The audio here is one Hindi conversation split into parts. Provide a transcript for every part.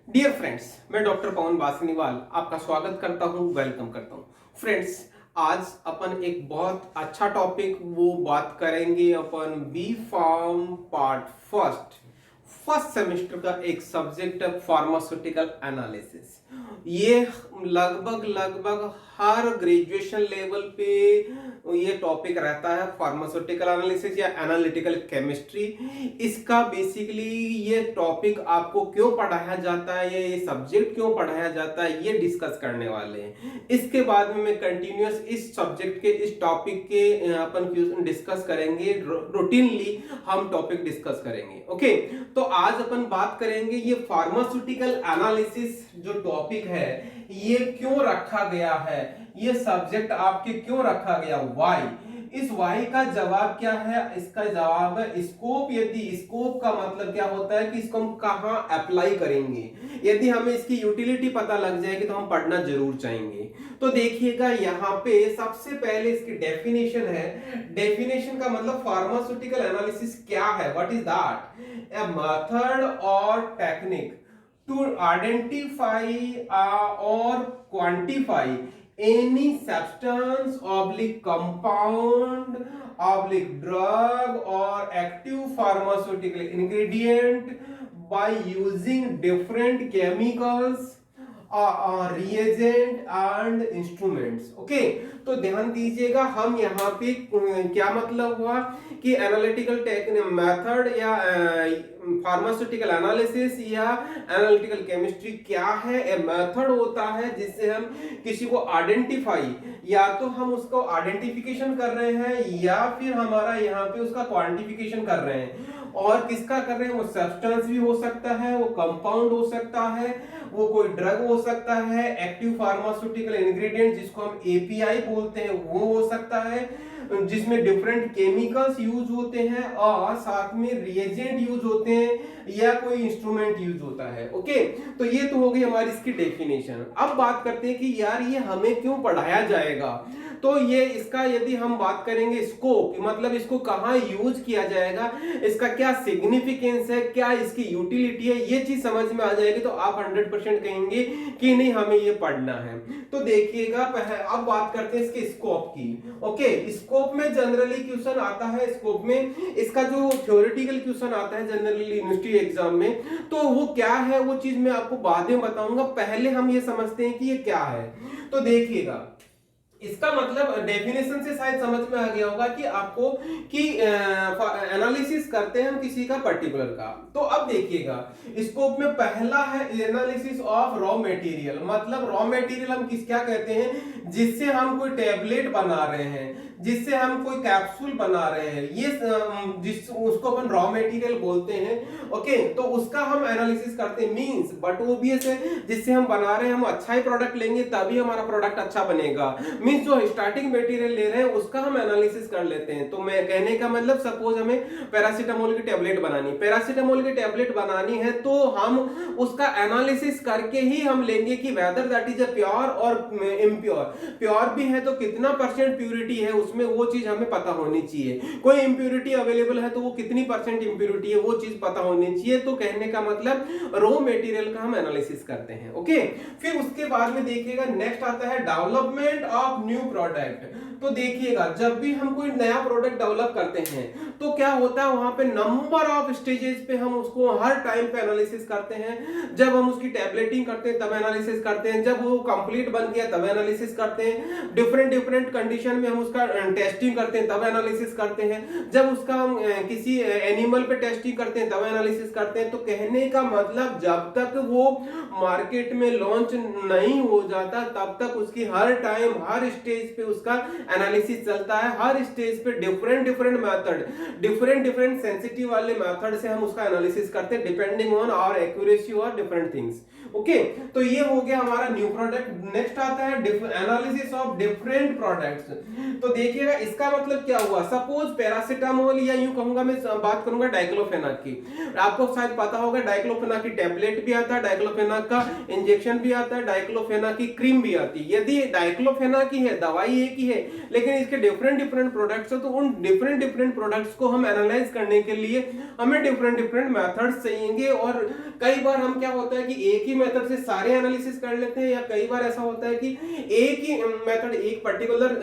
डियर फ्रेंड्स, मैं डॉक्टर पवन बासनीवाल आपका स्वागत करता हूं, वेलकम करता हूं। फ्रेंड्स, आज अपन एक बहुत अच्छा टॉपिक वो बात करेंगे अपन B pharm part first semester का एक सब्जेक्ट है फार्मास्यूटिकल एनालिसिस। ये लगभग लगभग हर ग्रेजुएशन लेवल पे ये टॉपिक रहता है, फार्मास्यूटिकल एनालिसिस या एनालिटिकल केमिस्ट्री। इसका बेसिकली ये टॉपिक आपको क्यों पढ़ाया जाता है, ये सब्जेक्ट क्यों पढ़ाया जाता है, ये डिस्कस करने वाले हैं। इसके बाद में मैं कंटिन्यूअस इस सब्जेक्ट के इस टॉपिक के अपन डिस्कस करेंगे, रूटीनली हम टॉपिक डिस्कस करेंगे। ओके, तो आज अपन बात करेंगे ये फार्मास्यूटिकल एनालिसिस जो टॉपिक है ये क्यों रखा गया है, ये सब्जेक्ट आपके क्यों रखा गया, व्हाई। इस वाई का जवाब क्या है, इसका जवाब है स्कोप। यदि स्कोप का मतलब क्या होता है कि इसको हम कहां अप्लाई करेंगे, यदि हमें इसकी यूटिलिटी पता लग जाएगी तो हम पढ़ना जरूर चाहेंगे। तो देखिएगा यहाँ पे सबसे पहले इसकी डेफिनेशन है। डेफिनेशन का मतलब फार्मास्यूटिकल एनालिसिस क्या है, what is that, a method और टेक्निक टू आइडेंटिफाई और quantify any substance oblique compound oblique drug or active pharmaceutical ingredient by using different chemicals reagent and instruments। Okay, तो ध्यान दीजिएगा हम यहाँ पे क्या मतलब हुआ कि एनालिटिकल मेथड या फार्मास्यूटिकल एनालिसिस या एनालिटिकल केमिस्ट्री क्या है। ए मेथड होता है जिससे हम किसी को आइडेंटिफाई, या तो हम उसको आइडेंटिफिकेशन कर रहे हैं या फिर हमारा यहाँ पे उसका क्वांटिफिकेशन कर रहे हैं। और किसका कर रहे हैं, वो सब्सटेंस भी हो सकता है, वो कंपाउंड हो सकता है, वो कोई ड्रग हो सकता है, एक्टिव फार्मास्यूटिकल इंग्रेडिएंट जिसको हम एपीआई बोलते हैं वो हो सकता है, जिसमें डिफरेंट केमिकल्स यूज होते हैं और साथ में रिएजेंट यूज होते हैं या कोई इंस्ट्रूमेंट यूज होता है। ओके, तो ये तो हो गई हमारी इसकी डेफिनेशन। अब बात करते हैं कि यार ये हमें क्यों पढ़ाया जाएगा। तो ये इसका यदि हम बात करेंगे स्कोप, मतलब इसको कहां यूज किया जाएगा, इसका क्या सिग्निफिकेंस है, क्या इसकी यूटिलिटी है, ये चीज समझ में आ जाएगी तो आप 100% कहेंगे कि नहीं हमें ये पढ़ना है। तो देखिएगा अब बात करते हैं इसके स्कोप की। ओके, स्कोप में जनरली क्वेश्चन आता है, स्कोप में इसका जो थ्योरेटिकल क्वेश्चन आता है जनरली यूनिवर्सिटी एग्जाम में, तो वो क्या है वो चीज मैं आपको बाद में बताऊंगा। पहले हम ये समझते हैं कि ये क्या है। तो देखिएगा इसका मतलब डेफिनेशन से शायद समझ में आ गया होगा कि आपको कि एनालिसिस करते हैं हम किसी का पर्टिकुलर का। तो अब देखिएगा स्कोप में पहला है एनालिसिस ऑफ रॉ मटेरियल। मतलब रॉ मटेरियल हम क्या कहते हैं, जिससे हम कोई टैबलेट बना रहे हैं, जिससे हम कोई कैप्सूल बना रहे हैं, ये उसको अपन रॉ मटेरियल बोलते हैं। ओके, तो उसका हम एनालिसिस करते हैं। मींस बट ओबियस है, जिससे हम बना रहे हैं हम अच्छा ही प्रोडक्ट लेंगे तभी हमारा प्रोडक्ट अच्छा बनेगा। मींस जो स्टार्टिंग मटेरियल ले रहे हैं उसका हम एनालिसिस कर लेते हैं। तो मैं कहने का मतलब सपोज हमें पैरासीटामोल की टैबलेट बनानी, पैरासीटामोल की टैबलेट बनानी है तो हम उसका एनालिसिस करके ही हम लेंगे कि whether that is a pure और इम्प्योर। प्योर भी है तो कितना परसेंट प्यूरिटी है उसमें, वो चीज हमें पता होनी चाहिए। कोई इंप्यूरिटी अवेलेबल है तो वो कितनी परसेंट इंप्यूरिटी है वो चीज पता होनी चाहिए। तो कहने का मतलब रॉ मटेरियल का हम एनालिसिस करते हैं। ओके, फिर उसके बाद में देखिएगा नेक्स्ट आता है डेवलपमेंट ऑफ न्यू प्रोडक्ट। तो देखिएगा जब भी हम कोई नया प्रोडक्ट डेवलप करते हैं तो क्या होता है, वहां पे नंबर ऑफ स्टेजेस पे हम उसको हर टाइम पे एनालिसिस करते हैं। जब हम उसकी टैबलेटिंग करते हैं तब एनालिसिस करते हैं, जब वो कंप्लीट बन गया तब एनालिसिस करते हैं, डिफरेंट डिफरेंट कंडीशन में हम उसका टेस्टिंग करते हैं तब एनालिसिस करते हैं, जब उसका हम किसी एनिमल पे टेस्टिंग करते हैं तब एनालिसिस करते हैं। तो कहने का मतलब जब तक वो मार्केट में लॉन्च नहीं हो जाता तब तक उसकी हर टाइम हर स्टेज पे उसका एनालिसिस चलता है। हर स्टेज पे different different method, different different sensitive वाले मेथड से हम उसका एनालिसिस करते हैं डिपेंडिंग ऑन आवर एक्यूरेसी और डिफरेंट थिंग्स। ओके, तो ये हो गया हमारा न्यू प्रोडक्ट। नेक्स्ट आता है एनालिसिस ऑफ डिफरेंट प्रोडक्ट्स। तो देखिएगा इसका मतलब क्या हुआ, सपोज पैरासिटामोल या यूं कहूंगा मैं बात करूंगा डाइक्लोफेनाक की, आपको शायद पता होगा डाइक्लोफेनाक की टैबलेट भी आता है, डाइक्लोफेनाक का इंजेक्शन भी आता है, डाइक्लोफेनाक की क्रीम भी आती है। यदि डाइक्लोफेनाक की है, दवाई एक ही है, लेकिन इसके डिफरेंट डिफरेंट प्रोडक्ट्स है, तो उन डिफरेंट डिफरेंट प्रोडक्ट्स को हम एनालाइज करने के लिए हमें डिफरेंट डिफरेंट मेथड्स चाहिए। और कई बार हम क्या होता है कि एक ही मेथड से सारे एनालिसिस कर लेते हैं, या कई बार ऐसा होता है कि एक ही मेथड एक पर्टिकुलर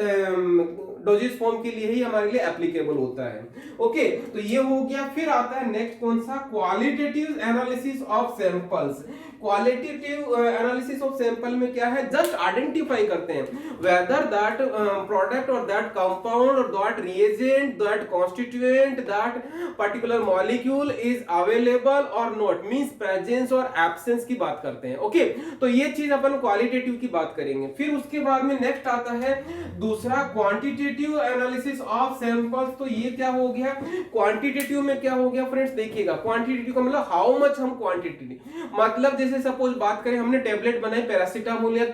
डोजेज फॉर्म के लिए ही हमारे लिए एप्लीकेबल होता है। ओके, तो ये हो गया। फिर आता है नेक्स्ट कौन सा, qualitative analysis of samples. Qualitative analysis of sample में क्या है, जस्ट आइडेंटिफाई करते हैं वेदर दैट प्रोडक्ट और दैट कंपाउंड और that reagent that constituent that particular molecule is available और नॉट, मींस प्रेजेंस और एब्सेंस की बात करते हैं। ओके, तो ये चीज अपन क्वालिटेटिव की बात करेंगे। फिर उसके बाद में नेक्स्ट आता है दूसरा क्वांटिटेटिव एनालिसिस ऑफ सैंपल्स। तो ये क्या हो गया, क्वांटिटेटिव में क्या हो गया फ्रेंड्स, देखिएगा क्वांटिटेटिव का मतलब हाउ मच हम क्वांटिटी, मतलब जैसे सपोज बात करें हमने टेबलेट बनाई पैरासिटामोल या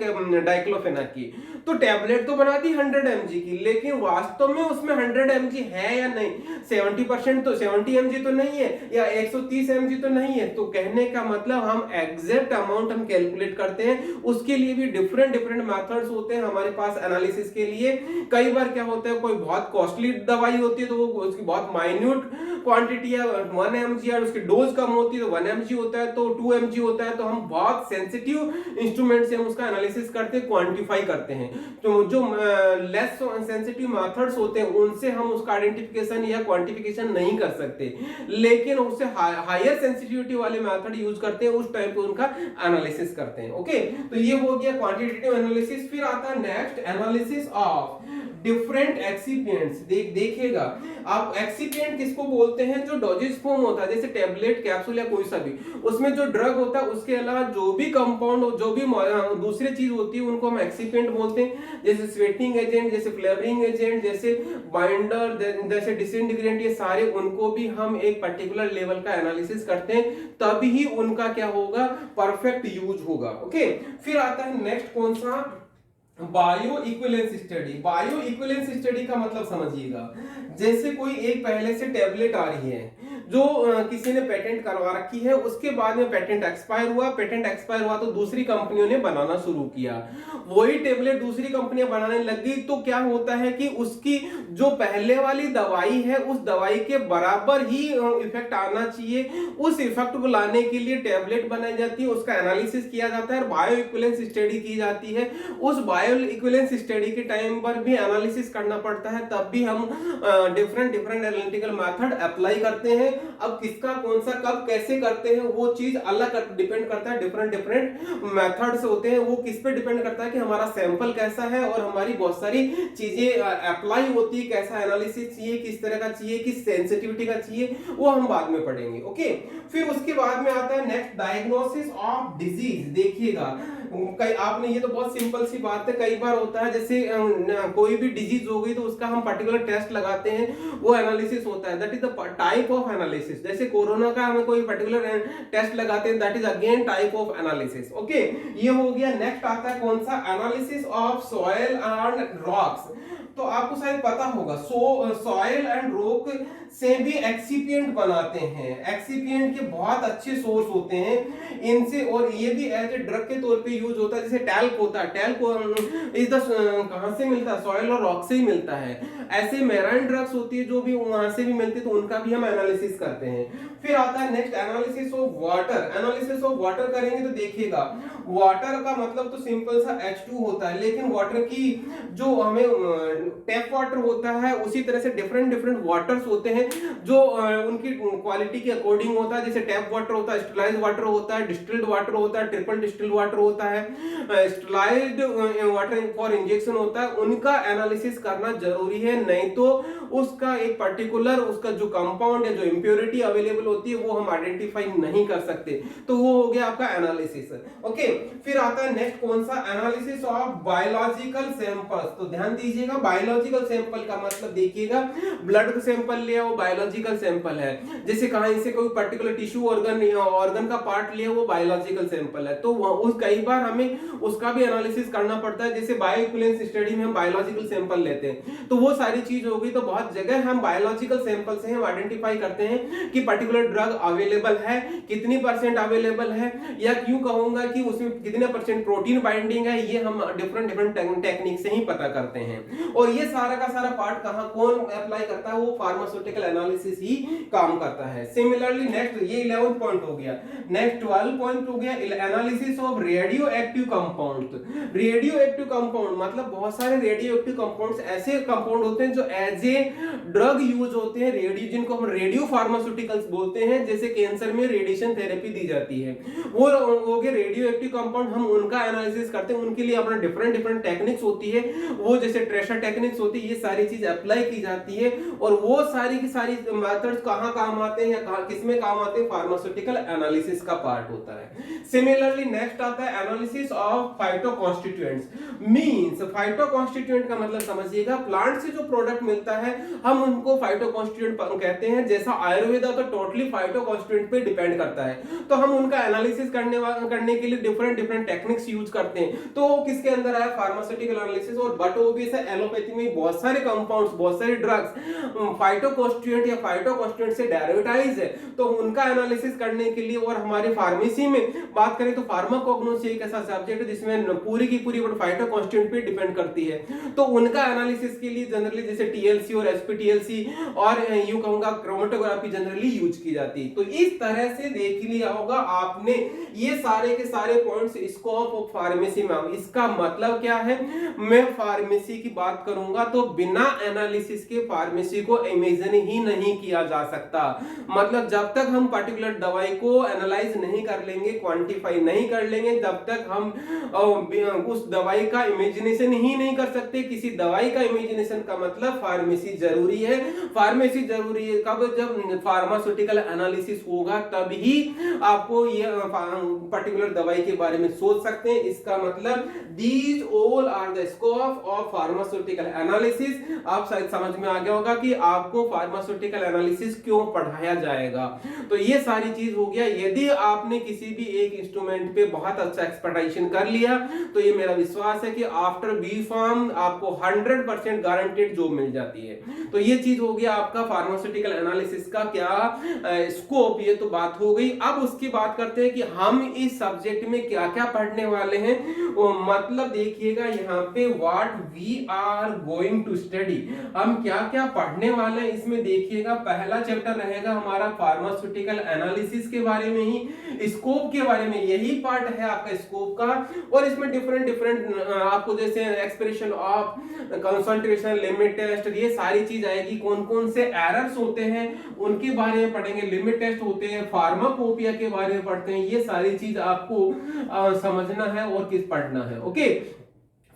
डाइक्लोफेनाक की, तो टेबलेट तो बना दी 100 mg की, लेकिन वास्तव में उसमें 100 mg है या नहीं, 70% तो 70 mg तो नहीं है, या 130 mg तो नहीं है। तो कहने का मतलब हम एग्जैक्ट अमाउंट हम कैलकुलेट करते हैं, उसके लिए भी डिफरेंट डिफरेंट मेथड्स होते हैं हमारे पास एनालिसिस के लिए। कई बार क्या होता है, कोई बहुत कॉस्टली दवाई होती है तो वो उसकी बहुत माइन्यूट क्वांटिटी है 1 mg, और उसकी डोज कम होती है तो 1 mg होता है, तो 2 mg होता है, तो हम बहुत सेंसिटिव इंस्ट्रूमेंट से हम उसका एनालिसिस करते हैं, क्वांटिफाई करते हैं। तो जो लेस सेंसिटिव मेथड्स होते हैं उनसे हम उसका आइडेंटिफिकेशन या क्वांटिफिकेशन नहीं कर सकते, लेकिन उससे हायर सेंसिटिविटी वाले मेथड यूज करते हैं, उस टाइप पे उनका एनालिसिस करते हैं। ओके, तो ये हो गया क्वांटिटेटिव एनालिसिस। फिर आता है next analysis of different excipients. देखिएगा आप एक्सिपिएंट किसको बोलते हैं, जो डोजेज फॉर्म होता है, जैसे टेबलेट, कैप्सूल या कोई सा भी, उसमें जो ड्रग होता है उसके अलावा जो भी कंपाउंड, जो भी दूसरी चीज होती है उनको हम एक्सिपिएंट बोलते हैं। जैसे स्वेटिंग एजेंट, जैसे फ्लेवरिंग एजेंट, जैसे बाइंडर, जैसे डिसइंटीग्रेंट, ये सारे उनको भी हम एक पर्टिकुलर लेवल का एनालिसिस करते हैं, तभी उनका क्या होगा, परफेक्ट यूज होगा। ओके, फिर आता है नेक्स्ट कौन सा, bio equivalence study. Bio equivalence study का मतलब समझिएगा, जैसे कोई एक पहले से टेबलेट आ रही है जो किसी ने पेटेंट करवा रखी है, उसके बाद में पेटेंट एक्सपायर हुआ तो दूसरी कंपनियों ने बनाना शुरू किया, वही टेबलेट दूसरी कंपनियां बनाने लग गई, तो क्या होता है कि उसकी जो पहले वाली दवाई है उस दवाई के बराबर ही इफेक्ट आना चाहिए, उस इफेक्ट को लाने के लिए टेबलेट बनाई जाती है, उसका एनालिसिस किया जाता है और बायो इक्विवेलेंस स्टडी की जाती है। उस बायो इक्विवेलेंस स्टडी के टाइम पर भी एनालिसिस करना पड़ता है, तब भी हम डिफरेंट एनालिटिकल मेथड अप्लाई करते हैं। अब किसका कौन सा कब कैसे करते हैं वो चीज अलग डिपेंड करता है, डिफरेंट मेथड्स होते हैं, वो किस पे डिपेंड करता है कि हमारा सैंपल कैसा है और हमारी बहुत सारी चीजें अप्लाई होती है, कैसा एनालिसिस चाहिए, किस तरह का चाहिए, किस सेंसिटिविटी का चाहिए, वो हम बाद में पढ़ेंगे। ओके, फिर उसके बाद में आता है नेक्स्ट डायग्नोसिस ऑफ डिजीज। देखिएगा कई आपने, ये तो बहुत सिंपल सी बात है, कई बार होता है जैसे कोई भी डिजीज हो गई तो उसका हम पर्टिकुलर टेस्ट लगाते हैं, वो एनालिसिस होता है, that is the type of analysis. जैसे कोरोना का हमें कोई पर्टिकुलर टेस्ट लगाते हैं, that is again type of analysis. Okay, ये हो गया। नेक्स्ट आता है कौन सा, analysis of soil and rocks. तो आपको शायद पता होगा सॉइल एंड रॉक से भी एक्सिपिएंट बनाते हैं, एक्सिपिएंट के बहुत अच्छे सोर्स होते हैं इनसे, और ये भी एज ए ड्रग के तौर पे यूज होता है। जैसे टैल्क होता है, टैल्क इस कहां से मिलता है, सॉइल और रॉक से ही मिलता है। ऐसे मेराइन ड्रग्स होती है जो भी वहां से भी मिलती है, तो उनका भी हम एनालिसिस करते हैं। फिर आता है next analysis of water. Analysis of water करेंगे तो देखिएगा वाटर का मतलब तो सिंपल सा H2 होता है, लेकिन वाटर की जो हमें टैप वाटर होता है उसी तरह से डिफरेंट वाटर्स होते हैं जो उनकी क्वालिटी के अकॉर्डिंग होता है। जैसे टैप वाटर होता है, स्टरलाइज्ड वाटर होता है, डिस्टिल्ड वाटर होता है, ट्रिपल डिस्टिल्ड वाटर होता है, स्टरलाइज्ड वाटर फॉर इंजेक्शन होता है। उनका एनालिसिस करना जरूरी है, नहीं तो उसका एक पर्टिकुलर उसका जो कंपाउंड है, जो इम्प्योरिटी अवेलेबल होती है वो हम आइडेंटिफाई नहीं कर सकते। तो वो हो गया आपका एनालिसिस। ओके, फिर आता है नेक्स्ट कौन सा, एनालिसिस ऑफ बायोलॉजिकल सैंपल्स। तो ध्यान दीजिएगा, बायोलॉजिकल सैंपल का मतलब देखिएगा ब्लड का सैंपल लिया वो बायोलॉजिकल सैंपल है, जैसे कहीं से कोई पर्टिकुलर टिश्यू ऑर्गन का पार्ट लिया वो बायोलॉजिकल सैंपल है। तो उस कई बार हमें उसका भी एनालिसिस करना पड़ता है, जैसे बायोइक्विवेलेंस स्टडी में हम बायोलॉजिकल सैंपल लेते हैं। तो वो सारी चीज हो गई। तो बहुत जगह हम बायोलॉजिकल सैंपल से हम आइडेंटिफाई करते हैं कि पर्टिकुलर ड्रग अवेलेबल है, कितनी परसेंट अवेलेबल है, या क्यों कहूंगा कि उसमें कितने परसेंट प्रोटीन बाइंडिंग है, ये हम डिफरेंट टेक्निक से ही पता करते हैं। और ये सारा का सारा पार्ट कहां कौन अप्लाई करता है, वो फार्मास्यूटिकल एनालिसिस ही काम करता है। सिमिलरली नेक्स्ट, ये 11th पॉइंट हो गया। नेक्स्ट 12 पॉइंट हो गया analysis of radio active compound. Radio active compound मतलब बहुत सारे रेडियो एक्टिव कंपाउंड्स ऐसे कंपाउंड होते हैं जो एज ए ड्रग यूज होते हैं, रेडियो, जिनको हम रेडियो फार्मास्यूटिकल्स बोलते हैं, जैसे कैंसर में रेडिएशन थेरेपी दी जाती है, वो हो गए रेडियो एक्टिव कंपाउंड। हम उनका एनालिसिस करते हैं, उनके लिए अपना डिफरेंट टेक्निक्स होती है, वो जैसे ट्रेसर टेक्निक्स होती है, ये सारी चीज अप्लाई की जाती है। और वो सारी की सारी मेथड्स कहां काम आते हैं या कहां किसमें काम आते हैं, फार्मास्यूटिकल एनालिसिस का पार्ट होता है। सिमिलरली नेक्स्ट आता है एनालिसिस ऑफ फाइटोकॉन्स्टिट्यूएंट्स। मींस फाइटोकॉन्स्टिट्यूएंट का मतलब समझिएगा, प्लांट से जो प्रोडक्ट मिलता है हम उनको फाइटोकॉन्स्टिट्यूएंट कहते हैं। जैसा आयुर्वेदा तो टोटली फाइटोकॉन्स्टिट्यूएंट पे डिपेंड करता है, तो हम उनका एनालिसिस करने के लिए डिफरेंट टेक्निक्स यूज करते हैं। तो किसके अंदर आया, फार्मास्यूटिकल एनालिसिस। और बट ओबीएस एलोपैथी में बहुत सारे कंपाउंड्स, बहुत सारे ड्रग्स फाइटोकॉन्स्टिट्यूएंट या फाइटोकॉन्स्टिट्यूएंट से डेरिवेटाइज है, तो उनका एनालिसिस करने के लिए। और हमारे फार्मेसी में बात करें तो फार्माकोग्नोसी एक ऐसा सब्जेक्ट है जिसमें पूरी की पूरी फाइटोकॉन्स्टिट्यूएंट पे डिपेंड करती है। तो उनका एनालिसिस के लिए जनरली जैसे टीएलसी और एसपीटीएलसी और यूं कहूंगा क्रोमेटोग्राफी जनरली यूज की जाती है। तो इस तरह से देख लिया होगा आपने ये सारे के सारे पॉइंट्स स्कोप ऑफ फार्मेसी में। इसका मतलब क्या है, मैं फार्मेसी की बात करूंगा तो बिना एनालिसिस के फार्मेसी को इमेजिन ही नहीं किया जा सकता। मतलब जब तक हम पर्टिकुलर दवाई को एनालाइज नहीं कर लेंगे, क्वांटिफाई नहीं कर लेंगे, जब तक हम उस दवाई का इमेजिनेशन ही नहीं कर सकते। किसी दवाई का इमेजिनेशन का मतलब फार्मेसी जरूरी है। फार्मेसी जरूरी है कब, जब फार्मास्यूटिकल एनालिसिस होगा तभी आपको ये पर्टिकुलर दवाई के बारे में सोच सकते हैं। इसका मतलब these all are the scope of pharmaceutical analysis. आप शायद समझ में आ गया होगा कि आपको फार्मास्यूटिकल एनालिसिस क्यों पढ़ाया जाएगा। तो ये सारी चीज हो गया। यदि आपने किसी भी एक इंस्ट्रूमेंट पे बहुत अच्छा एक्सपर्टाइजेशन कर लिया तो ये मेरा विश्वास है कि आफ्टर बी फार्म आपको 100% गारंटेड जॉब मिल जाती है। तो ये चीज हो गया आपका फार्मास्यूटिकल एनालिसिस का क्या स्कोप, ये तो बात हो गई। अब उसकी बात करते हैं कि हम इस सब्जेक्ट में क्या क्या पढ़ने वाले हैं। मतलब देखिएगा यहाँ पे what we are going to study, हम क्या क्या पढ़ने वाले हैं। इसमें देखिएगा पहला चैप्टर रहेगा हमारा फार्मास्यूटिकल एनालिसिस के बारे में ही, स्कोप के बारे में, यही पार्ट है आपका स्कोप का। और इसमें डिफरेंट आपको जैसे expression of concentration, limit test, ये सारी चीज आएगी। कौन कौन से एरर्स होते हैं उनके बारे में पढ़ेंगे, लिमिट टेस्ट होते हैं, फार्माकोपिया के बारे में पढ़ते हैं। ये सारी चीज आपको समझना है और किस पढ़ना है। ओके,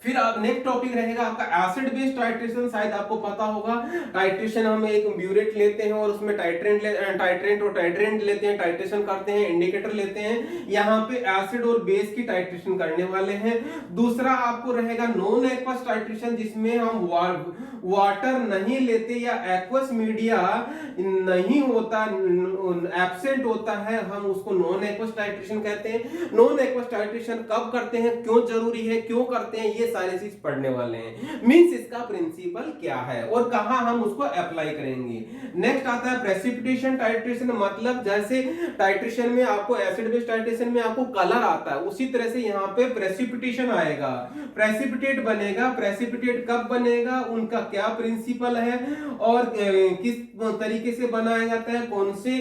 फिर अब नेक्स्ट टॉपिक रहेगा आपका एसिड बेस्ड टाइट्रेशन। शायद आपको पता होगा टाइट्रेशन हम एक ब्यूरेट लेते हैं और उसमें टाइट्रेंट और टाइट्रेंट लेते हैं, टाइट्रेशन करते हैं, इंडिकेटर लेते हैं। यहाँ पे एसिड और बेस की टाइट्रेशन करने वाले हैं। दूसरा आपको रहेगा नॉन एक्वस टाइट्रेशन, जिसमें हम वाटर नहीं लेते या एक्वस मीडिया नहीं होता, एब्सेंट होता है, हम उसको नॉन एक्वस टाइट्रेशन कहते हैं। नॉन एक्वस टाइट्रेशन कब करते हैं, क्यों जरूरी है, क्यों करते हैं, ये सारी चीज पढ़ने वाले हैं। मींस इसका प्रिंसिपल क्या है और कहां हम उसको अप्लाई करेंगे। नेक्स्ट आता है प्रेसिपिटेशन टाइट्रेशन। मतलब जैसे टाइट्रेशन में आपको एसिड बेस टाइट्रेशन में आपको कलर आता है, उसी तरह से यहाँ पे प्रेसिपिटेशन आएगा, प्रेसिपिटेट बनेगा। प्रेसिपिटेट कब बनेगा, उनका क्या प्रिंसिपल है और किस तरीके से बनाया जाता है, कौन से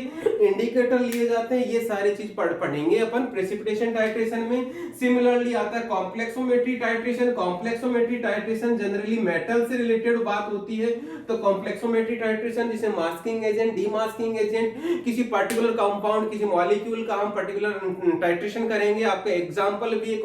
इंडिकेटर लिए जाते हैं, ये सारी चीज पढ़ेंगे अपन प्रेसिपिटेशन टाइट्रेशन में। सिमिलरली आता है कॉम्प्लेक्सोमेट्री टाइट्रेशन। कॉम्प्लेक्सोमेट्री टाइट्रेशन जनरली मेटल से रिलेटेड बात होती है। तो कॉम्प्लेक्सोमेट्री टाइट्रेशन जिसे मास्किंग एजेंट, डीमास्किंग एजेंट, किसी पर्टिकुलर कंपाउंड, किसी मॉलिक्यूल का हम पर्टिकुलर टाइट्रेशन करेंगे। आपका एग्जांपल भी है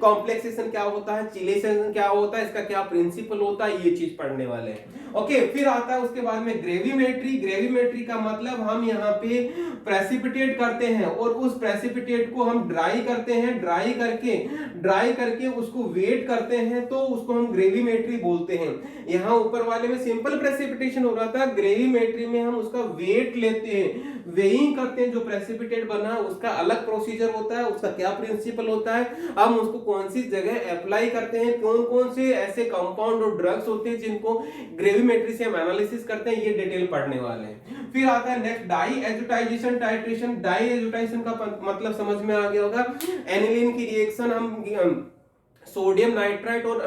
कॉम्प्लेक्सेशन क्या होता है, चिलेशन क्या होता है, इसका क्या प्रिंसिपल होता है, ये चीज पढ़ने वाले हैं। ओके, फिर आता है उसके बाद में ग्रेविमेट्री। ग्रेविमेट्री का मतलब हम यहाँ पे प्रेसिपिटेट करते हैं और उस प्रेसिपिटेट को हम ड्राई करते हैं, ड्राई करके उसको वेट करते हैं, तो उसको हम ग्रेविमेट्री बोलते हैं। यहाँ ऊपर वाले में सिंपल प्रेसिपिटेशन हो रहा था, ग्रेविमेट्री में हम उसका वेट लेते हैं, वेइंग करते हैं। जो प्रेसिपिटेट बना उसका अलग प्रोसीजर होता है, उसका क्या प्रिंसिपल होता है, हम उसको कौन सी जगह अप्लाई करते हैं, कौन कौन से ऐसे कंपाउंड और ड्रग्स होते हैं जिनको ग्रेविमेट्री से हम एनालिसिस करते हैं, ये डिटेल पढ़ने वाले हैं। फिर आता है नेक्स्ट डाई एजुटाइजेशन टाइट्रेशन। डाई एजुटाइजेशन का मतलब समझ में आ गया होगा, एनिलीन की रिएक्शन हम सोडियम नाइट्राइट और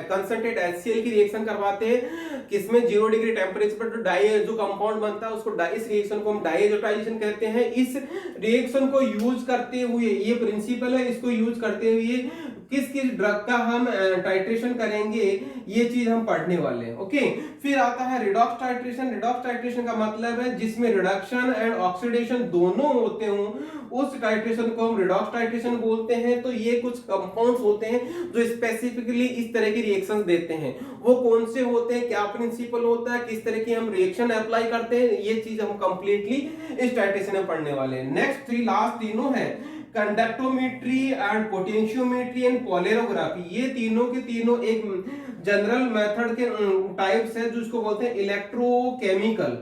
कंसंट्रेट HCl की रिएक्शन करवाते हैं, किसमें 0 डिग्री टेम्परेचर पर। तो डाई जो कंपाउंड बनता है उसको इस रिएक्शन को हम डाईएजुटाइजेशन कहते हैं। इस रिएक्शन को यूज करते हुए, ये प्रिंसिपल है, इसको यूज करते हुए किस किस ड्रग का हम टाइट्रेशन करेंगे, ये चीज हम पढ़ने वाले हैं। ओके, फिर आता है रिडॉक्स टाइट्रेशन। रिडॉक्स टाइट्रेशन का मतलब है जिसमें रिडक्शन एंड ऑक्सीडेशन दोनों होते हों, उस टाइट्रेशन को हम रिडॉक्स टाइट्रेशन बोलते हैं। तो ये कुछ कंपाउंड्स होते हैं जो स्पेसिफिकली इस तरह की रिएक्शंस देते हैं। वो कौन से होते हैं, क्या प्रिंसिपल होता है, किस तरह की हम रिएक्शन अप्लाई करते हैं, ये चीज हम कंप्लीटली इस टाइट्रेशन में पढ़ने वाले हैं। नेक्स्ट लास्ट तीनों है कंडक्टोमेट्री एंड पोटेंशियोमेट्री एंड पोलैरोग्राफी। ये तीनों के तीनों एक जनरल मेथड के टाइप्स है, जो इसको बोलते हैं इलेक्ट्रोकेमिकल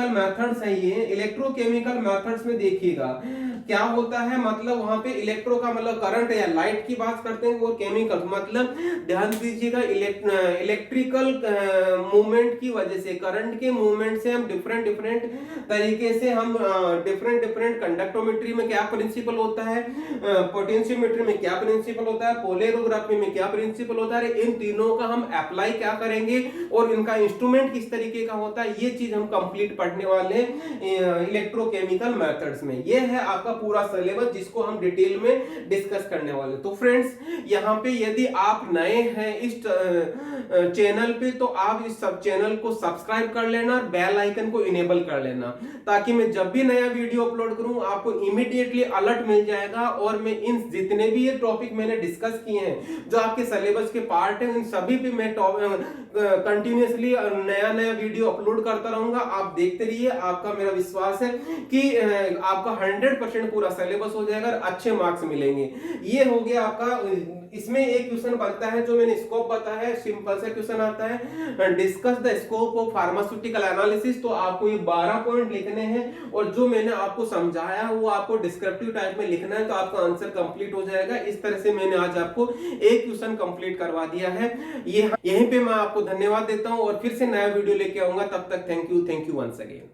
मेथड्स है। ये इलेक्ट्रोकेमिकल मेथड्स में देखिएगा क्या होता है, मतलब वहां पे इलेक्ट्रो का मतलब करंट या लाइट की बात करते हैं, और केमिकल मतलब ध्यान दीजिएगा इलेक्ट्रिकल मूवमेंट की वजह से, करंट के मूवमेंट से हम डिफरेंट तरीके से हम डिफरेंट कंडक्टोमेट्री में क्या प्रिंसिपल होता है, पोटेंशियोमेट्री में क्या प्रिंसिपल होता है, पोलैरोग्राफी में क्या प्रिंसिपल होता है, इन तीनों का हम अप्लाई क्या करेंगे और इनका इंस्ट्रूमेंट किस तरीके का होता है, ये चीज हम कंप्लीट पढ़ने वाले इलेक्ट्रोकेमिकल मेथड्स में। ये है आपका पूरा सिलेबस जिसको हम डिटेल में डिस्कस करने वाले। तो फ्रेंड्स, यहाँ पे यदि आप नए हैं इस चैनल पे, तो आप इस सब चैनल को सब्सक्राइब कर लेना और बेल आइकन को इनेबल कर लेना, ताकि मैं जब भी नया वीडियो अपलोड करूं आपको इमीडिएटली अलर्ट मिल जाएगा। और मैं इन जितने भी ये टॉपिक मैंने डिस्कस किए हैं जो आपके सिलेबस के पार्ट हैं, उन सभी पे मैं कंटिन्यूअसली नया वीडियो अपलोड करता रहूंगा। आप देखते रहिए, आपका मेरा विश्वास है कि आपका 100% पूरा सिलेबस हो जाएगा और अच्छे मार्क्स मिलेंगे। ये हो गया आपका। इसमें एक क्वेश्चन बनता है जो मैंने स्कोप बताया है, सिंपल सा क्वेश्चन आता है, discuss the scope of pharmaceutical analysis. तो आपको ये 12 पॉइंट लिखने हैं और जो मैंने आपको समझाया वो आपको डिस्क्रिप्टिव टाइप में लिखना है, तो आपका आंसर कंप्लीट हो जाएगा। इस तरह से मैंने आज आपको एक क्वेश्चन कंप्लीट करवा दिया है। ये यहीं पे मैं आपको धन्यवाद देता हूं और फिर से नया वीडियो लेके आऊंगा। तब तक थैंक यू वंस अगेन।